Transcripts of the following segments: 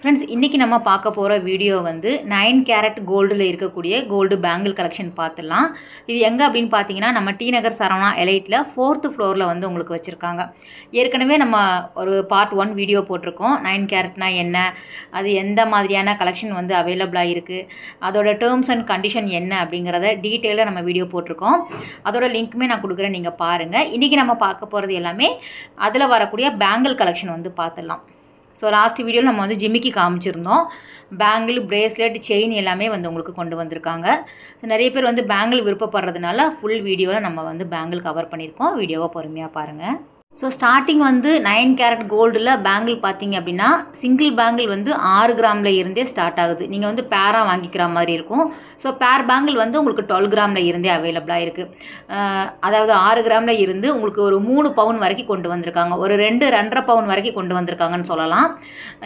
Friends, இன்றைக்கி நம்ம பார்க்க போகிற வீடியோ வந்து 9 கேரட் கோல்டில் இருக்கக்கூடிய கோல்டு பேங்கிள் கலெக்ஷன் பார்த்துடலாம். இது எங்கே அப்படின்னு பார்த்தீங்கன்னா, நம்ம டி நகர் சரவணா எலைட்டில் 4th ஃப்ளோரில் வந்து உங்களுக்கு வச்சுருக்காங்க. ஏற்கனவே நம்ம ஒரு பார்ட் 1 வீடியோ போட்டிருக்கோம். 9 கேரட்னா என்ன, அது எந்த மாதிரியான கலெக்ஷன் வந்து அவைலபிளாக இருக்குது, அதோட டேர்ம்ஸ் அண்ட் கண்டிஷன் என்ன அப்படிங்கிறத டீட்டெயிலாக நம்ம வீடியோ போட்டிருக்கோம். அதோட லிங்க்குமே நான் கொடுக்குறேன், நீங்கள் பாருங்கள். இன்றைக்கி நம்ம பார்க்க போகிறது எல்லாமே அதில் வரக்கூடிய பேங்கிள் கலெக்ஷன் வந்து பார்த்துடலாம். ஸோ லாஸ்ட் வீடியோவில் நம்ம வந்து ஜிமிக்கி காமிச்சிருந்தோம். பேங்கிள், பிரேஸ்லெட், செயின் எல்லாமே வந்து உங்களுக்கு கொண்டு வந்திருக்காங்க. ஸோ நிறைய பேர் வந்து பேங்கிள் விருப்பப்படுறதுனால ஃபுல் வீடியோவில் நம்ம வந்து பேங்கிள் கவர் பண்ணியிருக்கோம். வீடியோவை பொறுமையாக பாருங்கள். ஸோ ஸ்டார்டிங் வந்து 9 கேரட் கோல்டில் பேங்கிள் பார்த்தீங்க அப்படின்னா, சிங்கிள் பேங்கிள் வந்து 6 கிராமில் இருந்தே ஸ்டார்ட் ஆகுது. நீங்கள் வந்து பேராக வாங்கிக்கிற மாதிரி இருக்கும். ஸோ பேர் பேங்கிள் வந்து உங்களுக்கு 12 கிராமில் இருந்தே அவைலபிளாக இருக்குது. அதாவது 6 கிராமில் இருந்து உங்களுக்கு ஒரு 3 பவுன் வரைக்கும் கொண்டு வந்திருக்காங்க. ஒரு 2-2.5 பவுன் வரைக்கும் கொண்டு வந்திருக்காங்கன்னு சொல்லலாம்.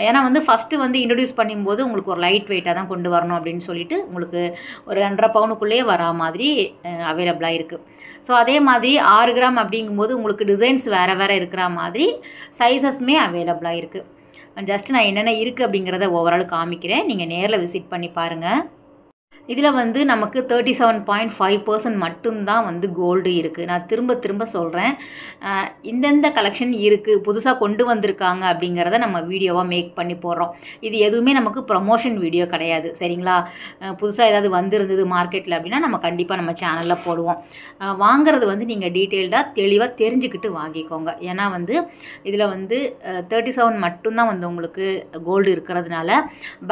ஏன்னா வந்து ஃபஸ்ட்டு வந்து இன்ட்ரடியூஸ் பண்ணும்போது உங்களுக்கு ஒரு லைட் வெயிட்டாக தான் கொண்டு வரணும் அப்படின்னு சொல்லிட்டு உங்களுக்கு ஒரு 2.5 பவுனுக்குள்ளேயே வரா மாதிரி அவைலபிளாக இருக்குது. ஸோ அதே மாதிரி 6 கிராம் அப்படிங்கும்போது உங்களுக்கு டிசைன்ஸ் வேறு வேறு இருக்கிற மாதிரி சைஸஸ்மே அவைலபிளாக இருக்குது. ஜஸ்ட் நான் என்னென்ன இருக்குது அப்படிங்கிறத ஓவரால் காமிக்கிறேன். நீங்கள் நேரில் விசிட் பண்ணி பாருங்கள். இதில் வந்து நமக்கு 37.5% மட்டும்தான் வந்து கோல்டு இருக்குது. நான் திரும்ப திரும்ப சொல்கிறேன், இந்தந்த கலெக்ஷன் இருக்குது, புதுசாக கொண்டு வந்திருக்காங்க அப்படிங்கிறத நம்ம வீடியோவாக மேக் பண்ணி போடுறோம். இது எதுவுமே நமக்கு ப்ரமோஷன் வீடியோ கிடையாது, சரிங்களா? புதுசாக ஏதாவது வந்திருந்தது மார்க்கெட்டில் அப்படின்னா நம்ம கண்டிப்பாக நம்ம சேனலில் போடுவோம். வாங்கிறது வந்து நீங்கள் டீட்டெயில்டாக தெளிவாக தெரிஞ்சுக்கிட்டு வாங்கிக்கோங்க. ஏன்னா வந்து இதில் வந்து 37 மட்டும்தான் வந்து உங்களுக்கு கோல்டு இருக்கிறதுனால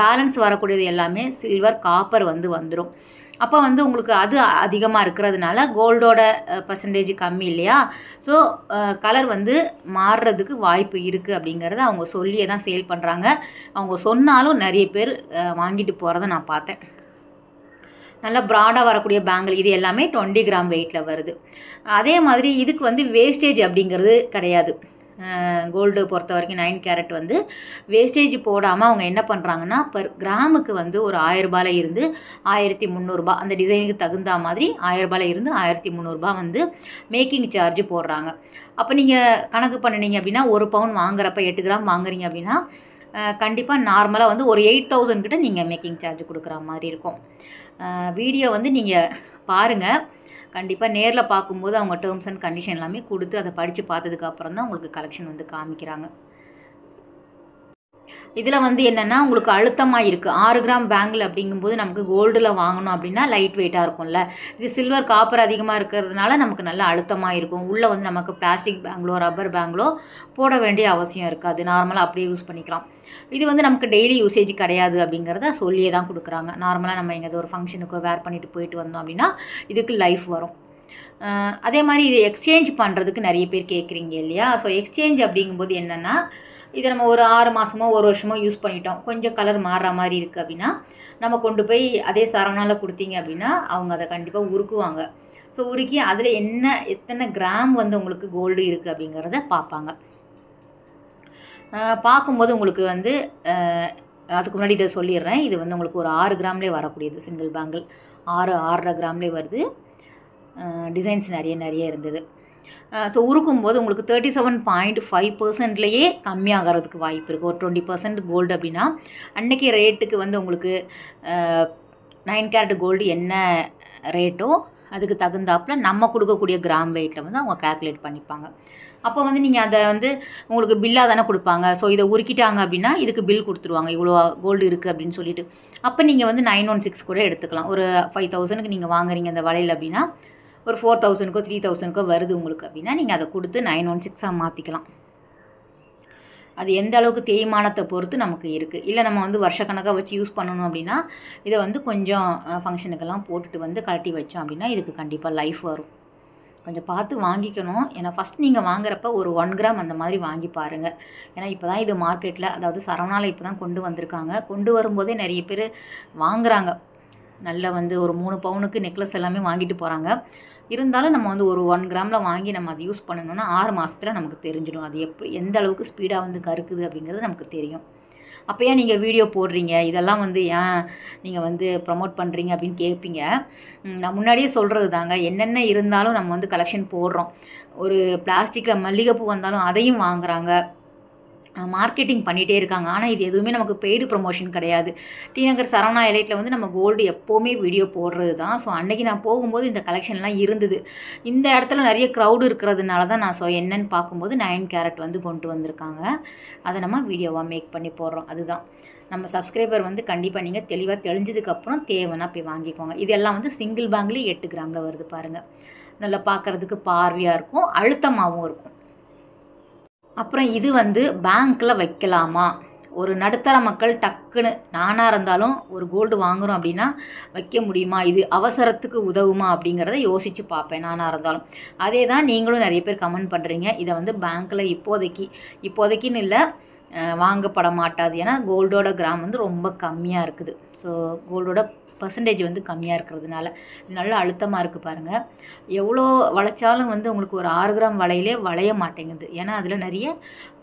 பேலன்ஸ் வரக்கூடியது எல்லாமே சில்வர், காப்பர் வந்து வந்துடும். அப்போ வந்து உங்களுக்கு அது அதிகமாக இருக்கிறதுனால கோல்டோட பர்சன்டேஜ் கம்மி இல்லையா? ஸோ கலர் வந்து மாறுறதுக்கு வாய்ப்பு இருக்குது அப்படிங்கிறத அவங்க சொல்லியே தான் சேல் பண்ணுறாங்க. அவங்க சொன்னாலும் நிறைய பேர் வாங்கிட்டு போகிறத நான் பார்த்தேன். நல்லா ப்ராடாக வரக்கூடிய பேங்கிள் இது எல்லாமே 20 கிராம் வெயிட்டில் வருது. அதே மாதிரி இதுக்கு வந்து வேஸ்டேஜ் அப்படிங்கிறது கிடையாது. கோல்டு பொறுத்த வரைக்கும் 9 கேரட் வந்து வேஸ்டேஜ் போடாமல் அவங்க என்ன பண்ணுறாங்கன்னா, பர் கிராமுக்கு வந்து ஒரு 1000 ரூபாயில் இருந்து 1300 ரூபா, அந்த டிசைனுக்கு தகுந்த மாதிரி 1000 ரூபாயில் இருந்து 1300 ரூபா வந்து மேக்கிங் சார்ஜ் போடுறாங்க. அப்போ நீங்கள் கணக்கு பண்ணினீங்க அப்படின்னா, ஒரு பவுன் வாங்குறப்ப 8 கிராம் வாங்குறீங்க அப்படின்னா கண்டிப்பாக நார்மலாக வந்து ஒரு 8000 கிட்ட நீங்கள் மேக்கிங் சார்ஜ் கொடுக்குற மாதிரி இருக்கும். வீடியோ வந்து நீங்கள் பாருங்கள். கண்டிப்பாக நேரில் பார்க்கும்போது அவங்க டேர்ம்ஸ் அண்ட் கண்டிஷன் எல்லாமே கொடுத்து அதை படித்து பார்த்ததுக்கப்புறம் தான் உங்களுக்கு கலெக்ஷன் வந்து காமிக்கிறாங்க. இதில் வந்து என்னென்னா உங்களுக்கு அழுத்தமாக இருக்குது. 6 கிராம் பேங்கிள் அப்படிங்கும்போது நமக்கு கோல்டில் வாங்கணும் அப்படின்னா லைட் வெயிட்டாக இருக்கும்ல. இது சில்வர், காப்பர் அதிகமாக இருக்கிறதுனால நமக்கு நல்லா அழுத்தமாக இருக்கும். உள்ளே வந்து நமக்கு பிளாஸ்டிக் பேங்கிளோ ரப்பர் பேங்கிளோ போட வேண்டிய அவசியம் இருக்காது. நார்மலாக அப்படியே யூஸ் பண்ணிக்கலாம். இது வந்து நமக்கு டெய்லி யூசேஜ் கிடையாது அப்படிங்கிறத சொல்லியே தான் கொடுக்குறாங்க. நார்மலாக நம்ம எங்கேயாவது ஒரு ஃபங்க்ஷனுக்கோ வேர் பண்ணிட்டு போயிட்டு வந்தோம் அப்படின்னா இதுக்கு லைஃப் வரும். அதே மாதிரி இது எக்ஸ்சேஞ்ச் பண்ணுறதுக்கு நிறைய பேர் கேட்குறீங்க இல்லையா? ஸோ எக்ஸ்சேஞ்ச் அப்படிங்கும்போது என்னென்னா, இதை நம்ம ஒரு 6 மாதமோ 1 வருஷமோ யூஸ் பண்ணிட்டோம், கொஞ்சம் கலர் மாறுற மாதிரி இருக்குது அப்படின்னா நம்ம கொண்டு போய் அதே சரவணாவில் கொடுத்தீங்க அப்படின்னா அவங்க அதை கண்டிப்பாக உருக்குவாங்க. ஸோ உருக்கி அதில் எத்தனை கிராம் வந்து உங்களுக்கு கோல்டு இருக்குது அப்படிங்கிறத பார்ப்பாங்க. பார்க்கும்போது உங்களுக்கு வந்து அதுக்கு முன்னாடி இதை சொல்லிடுறேன். இது வந்து உங்களுக்கு ஒரு 6 கிராம்லேயே வரக்கூடியது சிங்கிள் பேங்கிள். 6-6.5 கிராம்லேயே வருது. டிசைன்ஸ் நிறைய இருந்தது. ஸோ உருக்கும்போது உங்களுக்கு 37.5%லேயே கம்மியாகிறதுக்கு வாய்ப்பு இருக்குது. ஒரு 20% கோல்டு அப்படின்னா அன்றைக்கி ரேட்டுக்கு வந்து உங்களுக்கு 9 கேரட் கோல்டு என்ன ரேட்டோ அதுக்கு தகுந்தாப்பில் நம்ம கொடுக்கக்கூடிய கிராம் வெயிட்டில் வந்து அவங்க கால்குலேட் பண்ணிப்பாங்க. அப்போ வந்து நீங்கள் அதை வந்து உங்களுக்கு பில்லாக தானே கொடுப்பாங்க. ஸோ இதை உருக்கிட்டாங்க அப்படின்னா இதுக்கு பில் கொடுத்துருவாங்க, இவ்வளோ கோல்டு இருக்குது அப்படின்னு சொல்லிட்டு. அப்போ நீங்கள் வந்து 916 கூட எடுத்துக்கலாம். ஒரு 5000க்கு நீங்கள் வாங்குறீங்க அந்த வளையல் அப்படின்னா ஒரு 4000க்கோ 3000க்கோ வருது உங்களுக்கு அப்படின்னா நீங்கள் அதை கொடுத்து 916 மாற்றிக்கலாம். அது எந்த அளவுக்கு தேய்மானத்தை பொறுத்து நமக்கு இருக்குது. இல்லை நம்ம வந்து வருஷக்கணக்காக வச்சு யூஸ் பண்ணணும் அப்படின்னா இதை வந்து கொஞ்சம் ஃபங்க்ஷனுக்கெல்லாம் போட்டுட்டு வந்து கழட்டி வச்சோம் அப்படின்னா இதுக்கு கண்டிப்பாக லைஃப் வரும். கொஞ்சம் பார்த்து வாங்கிக்கணும். ஏன்னா ஃபஸ்ட் நீங்கள் வாங்குறப்ப ஒரு 1 கிராம் அந்த மாதிரி வாங்கி பாருங்கள். ஏன்னா இப்போ தான் இது மார்க்கெட்டில், அதாவது சரவணாவில் இப்போ தான் கொண்டு வந்திருக்காங்க. கொண்டு வரும்போதே நிறைய பேர் வாங்குகிறாங்க. நல்ல வந்து ஒரு 3 பவுனுக்கு நெக்லஸ் எல்லாமே வாங்கிட்டு போகிறாங்க. இருந்தாலும் நம்ம வந்து ஒரு 1 கிராமில் வாங்கி நம்ம அதை யூஸ் பண்ணணும்னா 6 மாதத்தில் நமக்கு தெரிஞ்சிடும் அது எந்த அளவுக்கு ஸ்பீடாக வந்து கருக்குது அப்படிங்கிறது நமக்கு தெரியும். அப்போ ஏன் நீங்கள் வீடியோ போடுறீங்க, இதெல்லாம் வந்து ஏன் நீங்கள் வந்து ப்ரமோட் பண்ணுறீங்க அப்படின்னு கேட்பீங்க. நான் முன்னாடியே சொல்கிறது தாங்க, என்னென்ன இருந்தாலும் நம்ம வந்து கலெக்ஷன் போடுறோம். ஒரு பிளாஸ்டிக்கில் மல்லிகைப்பூ வந்தாலும் அதையும் வாங்குகிறாங்க. மார்க்கெட்டிங் பண்ணிகிட்டே இருக்காங்க. ஆனால் இது எதுவுமே நமக்கு பெய்டு ப்ரொமோஷன் கிடையாது. டி நகர் சரவணா எலைட்டில் வந்து நம்ம கோல்டு எப்போவுமே வீடியோ போடுறது தான். ஸோ அன்றைக்கி நான் போகும்போது இந்த கலெக்ஷன்லாம் இருந்தது. இந்த இடத்துல நிறைய க்ரௌடு இருக்கிறதுனால தான் நான் என்னென்னு பார்க்கும்போது 9 கேரட் வந்து கொண்டு வந்திருக்காங்க. அதை நம்ம வீடியோவாக மேக் பண்ணி போடுறோம். அதுதான் நம்ம சப்ஸ்கிரைபர் வந்து கண்டிப்பாக நீங்கள் தெளிவாக தெரிஞ்சதுக்கப்புறம் தேவைன்னா போய் வாங்கிக்கோங்க. இதெல்லாம் வந்து சிங்கிள் பேங்கில் 8 கிராமில் வருது பாருங்கள். நல்லா பார்க்குறதுக்கு பார்வையாக இருக்கும், அழுத்தமாகவும் இருக்கும். அப்புறம் இது வந்து பேங்க்கில் வைக்கலாமா, ஒரு நடுத்தர மக்கள் டக்குன்னு நானாக இருந்தாலும் ஒரு கோல்டு வாங்குகிறோம் அப்படின்னா வைக்க முடியுமா, இது அவசரத்துக்கு உதவுமா அப்படிங்கிறத யோசித்து பார்ப்பேன் நானாக இருந்தாலும். அதே தான் நீங்களும் நிறைய பேர் கமெண்ட் பண்ணுறீங்க. இதை வந்து பேங்க்கில் இப்போதைக்குன்னு இல்லை, வாங்கப்பட மாட்டாது. ஏன்னா கோல்டோட கிராம் வந்து ரொம்ப கம்மியாக இருக்குது. ஸோ கோல்டோட பர்சன்டேஜ் வந்து கம்மியாக இருக்கிறதுனால நல்ல அழுத்தமாக இருக்குது பாருங்கள். எவ்வளோ வளைச்சாலும் வந்து உங்களுக்கு ஒரு 6 கிராம் வளையிலே வளைய மாட்டேங்குது. ஏன்னா அதில் நிறைய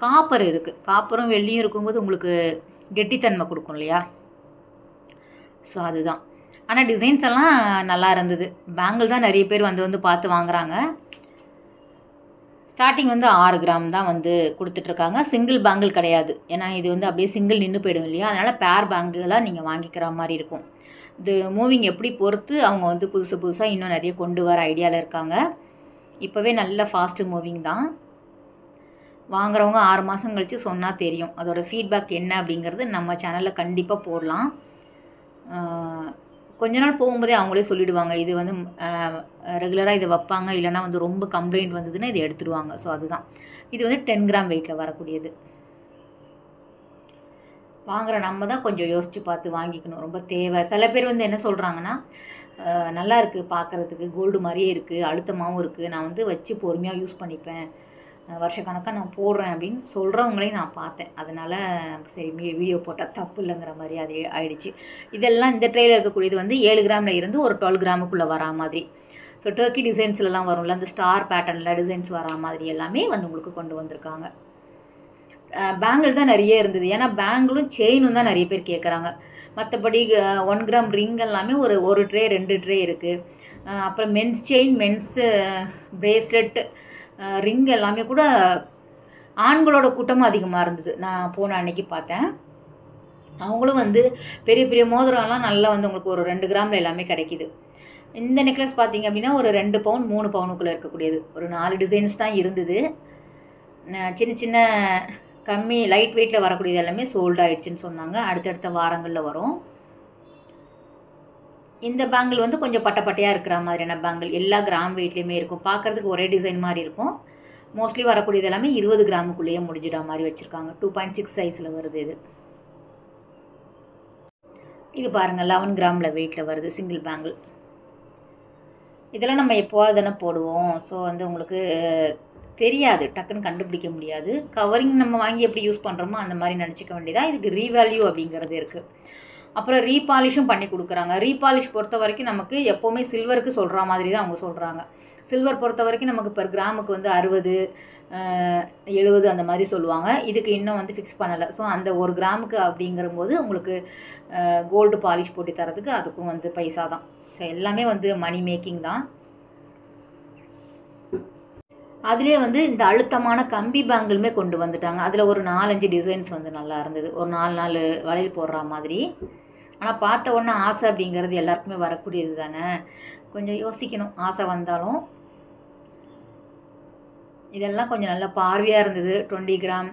காப்பர் இருக்குது. காப்பரும் வெள்ளியும் இருக்கும்போது உங்களுக்கு கெட்டித்தன்மை கொடுக்கும் இல்லையா. ஸோ அதுதான். ஆனால் டிசைன்ஸ் எல்லாம் நல்லா இருந்தது. பேங்கிள் தான் நிறைய பேர் வந்து பார்த்து வாங்குகிறாங்க. ஸ்டார்டிங் வந்து 6 கிராம் தான் வந்து கொடுத்துட்ருக்காங்க. சிங்கிள் பேங்கிள் கிடையாது. ஏன்னா இது வந்து அப்படியே சிங்கிள் நின்று போயிடும் இல்லையா. அதனால் பேர் பேங்கிளாக நீங்கள் வாங்கிக்கிற மாதிரி இருக்கும். இது மூவிங் எப்படி பொறுத்து அவங்க வந்து புதுசாக இன்னும் நிறைய கொண்டு வர ஐடியாவில் இருக்காங்க. இப்போவே நல்ல ஃபாஸ்ட்டு மூவிங் தான். வாங்குறவங்க 6 மாதம் கழித்து சொன்னால் தெரியும். அதோட ஃபீட்பேக் என்ன அப்படிங்கிறது நம்ம சேனலில் கண்டிப்பாக போடலாம். கொஞ்ச நாள் போகும்போதே அவங்களே சொல்லிவிடுவாங்க. இது வந்து ரெகுலராக இதை வைப்பாங்க, இல்லைனா வந்து ரொம்ப கம்ப்ளைண்ட் வந்ததுன்னா இதை எடுத்துடுவாங்க. ஸோ அதுதான். இது வந்து 10 கிராம் வெயிட்டில் வரக்கூடியது. வாங்குகிற நம்ம தான் கொஞ்சம் யோசித்து பார்த்து வாங்கிக்கணும். ரொம்ப தேவை. சில பேர் வந்து என்ன சொல்கிறாங்கன்னா, நல்லா இருக்குது பார்க்குறதுக்கு, கோல்டு மாதிரியே இருக்குது, அழுத்தமாகவும் இருக்குது, நான் வந்து வச்சு பொறுமையாக யூஸ் பண்ணிப்பேன், வருஷக்கணக்காக நான் போடுறேன் அப்படின்னு சொல்கிறவங்களையும் நான் பார்த்தேன். அதனால் சரி வீடியோ போட்டால் தப்பு இல்லைங்கிற மாதிரி அது ஆயிடுச்சு. இதெல்லாம் இந்த ட்ரேயில் இருக்கக்கூடியது வந்து 7 கிராமில் இருந்து ஒரு 12 கிராமுக்குள்ளே வரா மாதிரி. ஸோ டர்க்கி டிசைன்ஸ்லாம் வரும்ல, அந்த ஸ்டார் பேட்டர்னில் டிசைன்ஸ் வரா மாதிரி எல்லாமே வந்து உங்களுக்கு கொண்டு வந்திருக்காங்க. பேங்கிள் தான் நிறைய இருந்தது. ஏன்னா பேங்கிளும் செயினும் தான் நிறைய பேர் கேட்குறாங்க. மற்றபடி 1 கிராம் ரிங் எல்லாமே ஒரு ட்ரே 2 ட்ரே இருக்குது. அப்புறம் men's chain, men's bracelet, ring எல்லாமே கூட ஆண்களோட கூட்டமும் அதிகமாக இருந்தது. நான் போன அன்னைக்கு பார்த்தேன். அவங்களும் வந்து பெரிய பெரிய மோதிரம்லாம் நல்லா வந்து உங்களுக்கு ஒரு 2 கிராமில் எல்லாமே கிடைக்கிது. இந்த நெக்லஸ் பார்த்தீங்க அப்படின்னா ஒரு 2 பவுன் 3 பவுனுக்குள்ளே இருக்கக்கூடியது. ஒரு 4 டிசைன்ஸ் தான் இருந்தது. சின்ன சின்ன கம்மி லைட் வெயிட்டில் வரக்கூடியது எல்லாமே சோல்ட் ஆகிடுச்சின்னு சொன்னாங்க. அடுத்தடுத்த வாரங்களில் வரும். இந்த பேங்கிள் வந்து கொஞ்சம் பட்டையாக இருக்கிற மாதிரியான பேங்கிள் எல்லா கிராம் வெயிட்லேயுமே இருக்கும். பார்க்குறதுக்கு ஒரே டிசைன் மாதிரி இருக்கும். மோஸ்ட்லி வரக்கூடியது எல்லாமே 20 கிராமுக்குள்ளேயே முடிஞ்சிடா மாதிரி வச்சுருக்காங்க. 2.6 சைஸில் வருது இது. இது பாருங்கள் 11 கிராமில் வெயிட்டில் வருது சிங்கிள் பேங்கிள். இதெல்லாம் நம்ம எப்போவாது தானே போடுவோம். ஸோ வந்து உங்களுக்கு தெரியாது, டக்குன்னு கண்டுபிடிக்க முடியாது. கவரிங் நம்ம வாங்கி எப்படி யூஸ் பண்ணுறோமோ அந்த மாதிரி நினச்சிக்க வேண்டியதாக. இதுக்கு ரீவேல்யூ அப்படிங்கிறது இருக்குது. அப்புறம் ரீபாலிஷும் பண்ணி கொடுக்குறாங்க. ரீபாலிஷ் பொறுத்த வரைக்கும் நமக்கு எப்போவுமே சில்வருக்கு சொல்கிற மாதிரி தான் அவங்க சொல்கிறாங்க. சில்வர் பொறுத்த வரைக்கும் நமக்கு பெர் கிராமுக்கு வந்து 60, 70 அந்த மாதிரி சொல்லுவாங்க. இதுக்கு இன்னும் வந்து ஃபிக்ஸ் பண்ணலை. ஸோ அந்த 1 கிராமுக்கு அப்படிங்கிறபோது உங்களுக்கு கோல்டு பாலிஷ் போட்டு தரதுக்கு அதுக்கும் வந்து பைசா தான். ஸோ எல்லாமே வந்து மணி மேக்கிங் தான். அதிலே வந்து இந்த அழுத்தமான கம்பி பேங்கிளுமே கொண்டு வந்துட்டாங்க. அதில் ஒரு 4-5 டிசைன்ஸ் வந்து நல்லா இருந்தது. ஒரு 4 வளையல் போடுற மாதிரி. ஆனால் பார்த்த உடனே ஆசை அப்படிங்கிறது எல்லாருக்குமே வரக்கூடியது தானே. கொஞ்சம் யோசிக்கணும் ஆசை வந்தாலும். இதெல்லாம் கொஞ்சம் நல்லா பார்வையாக இருந்தது. 20 கிராம்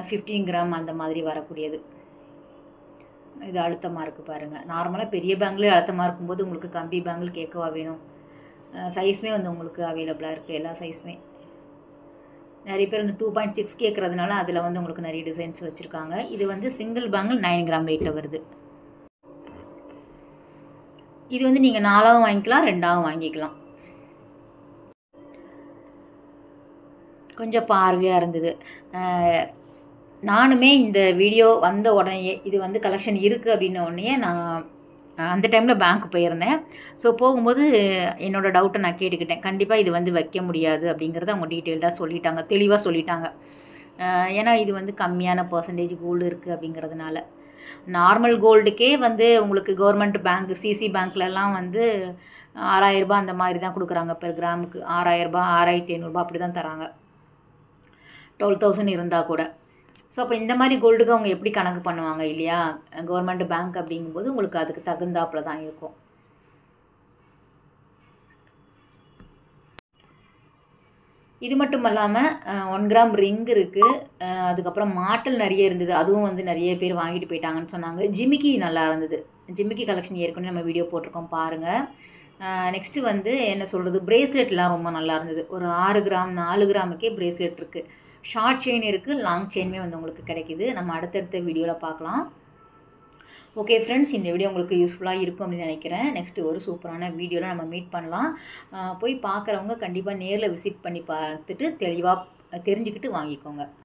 15 கிராம் அந்த மாதிரி வரக்கூடியது. இது அழுத்தமாக இருக்குது பாருங்கள். நார்மலாக பெரிய பேங்கிலே அழுத்தமாக இருக்கும்போது உங்களுக்கு கம்பி பேங்கிள் கேட்கவா வேணும். சைஸுமே வந்து உங்களுக்கு அவைலபிளாக இருக்குது. எல்லா சைஸுமே நிறைய பேர் வந்து 2.6 கேட்குறதுனால அதில் வந்து உங்களுக்கு நிறைய டிசைன்ஸ் வச்சுருக்காங்க. இது வந்து சிங்கிள் பேங்கிள் 9 கிராம் வெயிட்டில் வருது. இது வந்து நீங்கள் 4ஆவும் வாங்கிக்கலாம், 2ஆவும் வாங்கிக்கலாம். கொஞ்சம் பார்வையாக இருந்தது. நானுமே இந்த வீடியோ வந்த உடனே இது வந்து கலெக்ஷன் இருக்குது அப்படின்ன உடனே நான் அந்த டைமில் பேங்க் போயிருந்தேன். ஸோ போகும்போது என்னோடய டவுட்டை நான் கேட்டுக்கிட்டேன். கண்டிப்பாக இது வந்து வைக்க முடியாது அப்படிங்கிறத அவங்க டீட்டெயில்டாக சொல்லிட்டாங்க, தெளிவாக சொல்லிட்டாங்க. ஏன்னா இது வந்து கம்மியான பர்சன்டேஜ் கோல்டு இருக்குது அப்படிங்கிறதுனால. நார்மல் கோல்டுக்கே வந்து உங்களுக்கு கவர்மெண்ட் பேங்க் சிசி பேங்க்லலாம் வந்து 6000 ரூபாய் அந்த மாதிரி தான் கொடுக்குறாங்க. பெர் கிராமுக்கு 6000 ரூபாய் 6500 ரூபாய் அப்படி தான் தராங்க. 12,000 இருந்தால் கூட. ஸோ அப்போ இந்த மாதிரி கோல்டுக்கு அவங்க எப்படி கணக்கு பண்ணுவாங்க இல்லையா? கவர்மெண்ட் பேங்க் அப்படிங்கும்போது உங்களுக்கு அதுக்கு தகுந்தாப்பில் தான் இருக்கும். இது மட்டும் இல்லாமல் 1 கிராம் ரிங் இருக்குது. அதுக்கப்புறம் மாட்டல் நிறைய இருந்தது, அதுவும் வந்து நிறைய பேர் வாங்கிட்டு போயிட்டாங்கன்னு சொன்னாங்க. ஜிமிக்கி நல்லா இருந்தது. ஜிமிக்கி கலெக்ஷன் ஏற்கனவே நம்ம வீடியோ போட்டிருக்கோம் பாருங்கள். நெக்ஸ்ட்டு வந்து என்ன சொல்கிறது, பிரேஸ்லெட்லாம் ரொம்ப நல்லா இருந்தது. ஒரு 6 கிராம் 4 கிராமுக்கே பிரேஸ்லெட் இருக்குது. ஷார்ட் செயின் இருக்குது, லாங் செயினுமே வந்து உங்களுக்கு கிடைக்கிது. நம்ம அடுத்தடுத்த வீடியோவில் பார்க்கலாம். ஓகே ஃப்ரெண்ட்ஸ், இந்த வீடியோ உங்களுக்கு யூஸ்ஃபுல்லாக இருக்கும் அப்படின்னு நினைக்கிறேன். நெக்ஸ்ட்டு ஒரு சூப்பரான வீடியோவில் நம்ம மீட் பண்ணலாம். போய் பார்க்குறவங்க கண்டிப்பாக நேரில் விசிட் பண்ணி பார்த்துட்டு தெளிவாக தெரிஞ்சுக்கிட்டு வாங்கிக்கோங்க.